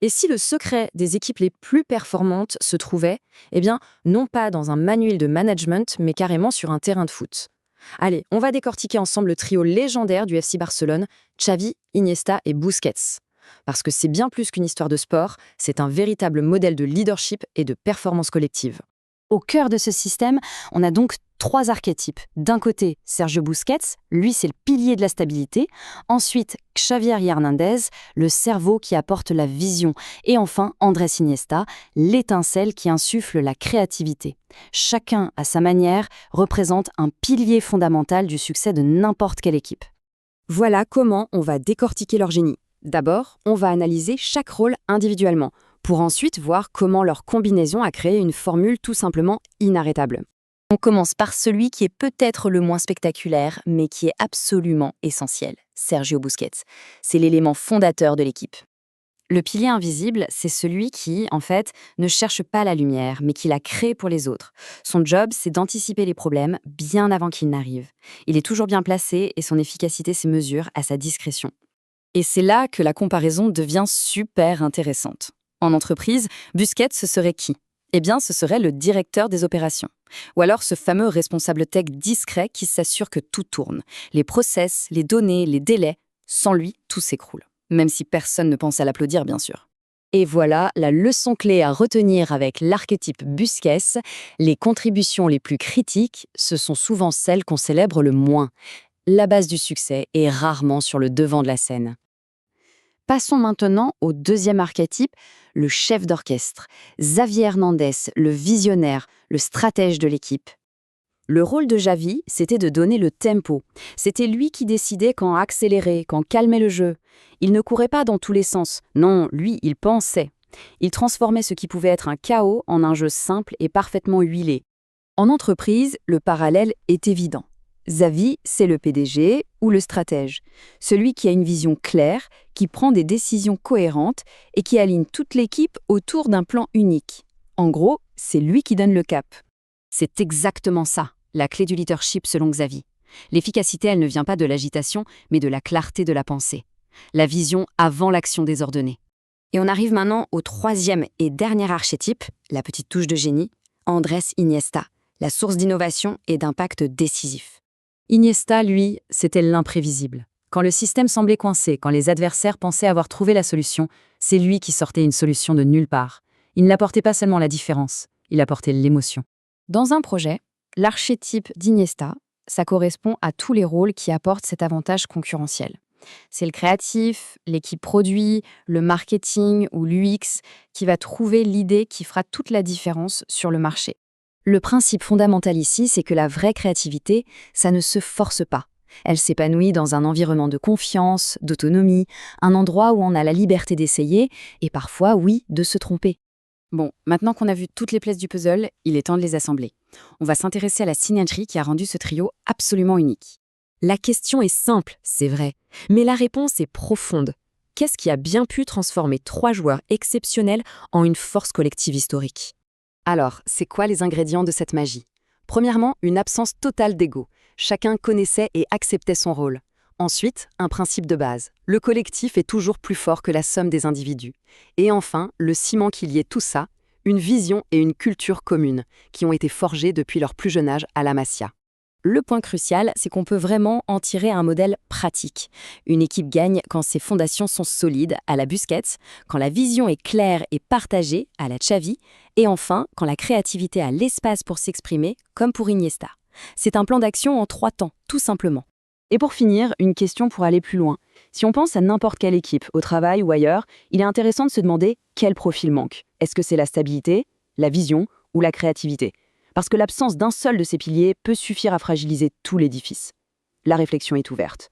Et si le secret des équipes les plus performantes se trouvait, eh bien, non pas dans un manuel de management, mais carrément sur un terrain de foot? Allez, on va décortiquer ensemble le trio légendaire du FC Barcelone, Xavi, Iniesta et Busquets. Parce que c'est bien plus qu'une histoire de sport, c'est un véritable modèle de leadership et de performance collective. Au cœur de ce système, on a donc 3 archétypes. D'un côté, Sergio Busquets, lui c'est le pilier de la stabilité. Ensuite, Xavier Hernandez, le cerveau qui apporte la vision. Et enfin, Andrés Iniesta, l'étincelle qui insuffle la créativité. Chacun, à sa manière, représente un pilier fondamental du succès de n'importe quelle équipe. Voilà comment on va décortiquer leur génie. D'abord, on va analyser chaque rôle individuellement, pour ensuite voir comment leur combinaison a créé une formule tout simplement inarrêtable. On commence par celui qui est peut-être le moins spectaculaire, mais qui est absolument essentiel, Sergio Busquets. C'est l'élément fondateur de l'équipe. Le pilier invisible, c'est celui qui, en fait, ne cherche pas la lumière, mais qui la crée pour les autres. Son job, c'est d'anticiper les problèmes bien avant qu'ils n'arrivent. Il est toujours bien placé et son efficacité se mesure à sa discrétion. Et c'est là que la comparaison devient super intéressante. En entreprise, Busquets, ce serait qui? Eh bien, ce serait le directeur des opérations. Ou alors ce fameux responsable tech discret qui s'assure que tout tourne. Les process, les données, les délais. Sans lui, tout s'écroule. Même si personne ne pense à l'applaudir, bien sûr. Et voilà la leçon clé à retenir avec l'archétype Busquets. Les contributions les plus critiques, ce sont souvent celles qu'on célèbre le moins. La base du succès est rarement sur le devant de la scène. Passons maintenant au deuxième archétype, le chef d'orchestre. Xavi Hernandez, le visionnaire, le stratège de l'équipe. Le rôle de Xavi, c'était de donner le tempo. C'était lui qui décidait quand accélérer, quand calmer le jeu. Il ne courait pas dans tous les sens. Non, lui, il pensait. Il transformait ce qui pouvait être un chaos en un jeu simple et parfaitement huilé. En entreprise, le parallèle est évident. Xavi, c'est le PDG ou le stratège, celui qui a une vision claire, qui prend des décisions cohérentes et qui aligne toute l'équipe autour d'un plan unique. En gros, c'est lui qui donne le cap. C'est exactement ça, la clé du leadership selon Xavi. L'efficacité, elle ne vient pas de l'agitation, mais de la clarté de la pensée. La vision avant l'action désordonnée. Et on arrive maintenant au troisième et dernier archétype, la petite touche de génie, Andrés Iniesta, la source d'innovation et d'impact décisif. Iniesta, lui, c'était l'imprévisible. Quand le système semblait coincé, quand les adversaires pensaient avoir trouvé la solution, c'est lui qui sortait une solution de nulle part. Il n'apportait pas seulement la différence, il apportait l'émotion. Dans un projet, l'archétype d'Iniesta, ça correspond à tous les rôles qui apportent cet avantage concurrentiel. C'est le créatif, l'équipe produit, le marketing ou l'UX qui va trouver l'idée qui fera toute la différence sur le marché. Le principe fondamental ici, c'est que la vraie créativité, ça ne se force pas. Elle s'épanouit dans un environnement de confiance, d'autonomie, un endroit où on a la liberté d'essayer et parfois, oui, de se tromper. Bon, maintenant qu'on a vu toutes les pièces du puzzle, il est temps de les assembler. On va s'intéresser à la synergie qui a rendu ce trio absolument unique. La question est simple, c'est vrai, mais la réponse est profonde. Qu'est-ce qui a bien pu transformer 3 joueurs exceptionnels en une force collective historique ? Alors, c'est quoi les ingrédients de cette magie ? Premièrement, une absence totale d'ego. Chacun connaissait et acceptait son rôle. Ensuite, un principe de base. Le collectif est toujours plus fort que la somme des individus. Et enfin, le ciment qui liait tout ça, une vision et une culture commune, qui ont été forgées depuis leur plus jeune âge à la Masia. Le point crucial, c'est qu'on peut vraiment en tirer un modèle pratique. Une équipe gagne quand ses fondations sont solides, à la Busquets, quand la vision est claire et partagée, à la Xavi, et enfin, quand la créativité a l'espace pour s'exprimer, comme pour Iniesta. C'est un plan d'action en 3 temps, tout simplement. Et pour finir, une question pour aller plus loin. Si on pense à n'importe quelle équipe, au travail ou ailleurs, il est intéressant de se demander quel profil manque. Est-ce que c'est la stabilité, la vision ou la créativité ? Parce que l'absence d'un seul de ces piliers peut suffire à fragiliser tout l'édifice. La réflexion est ouverte.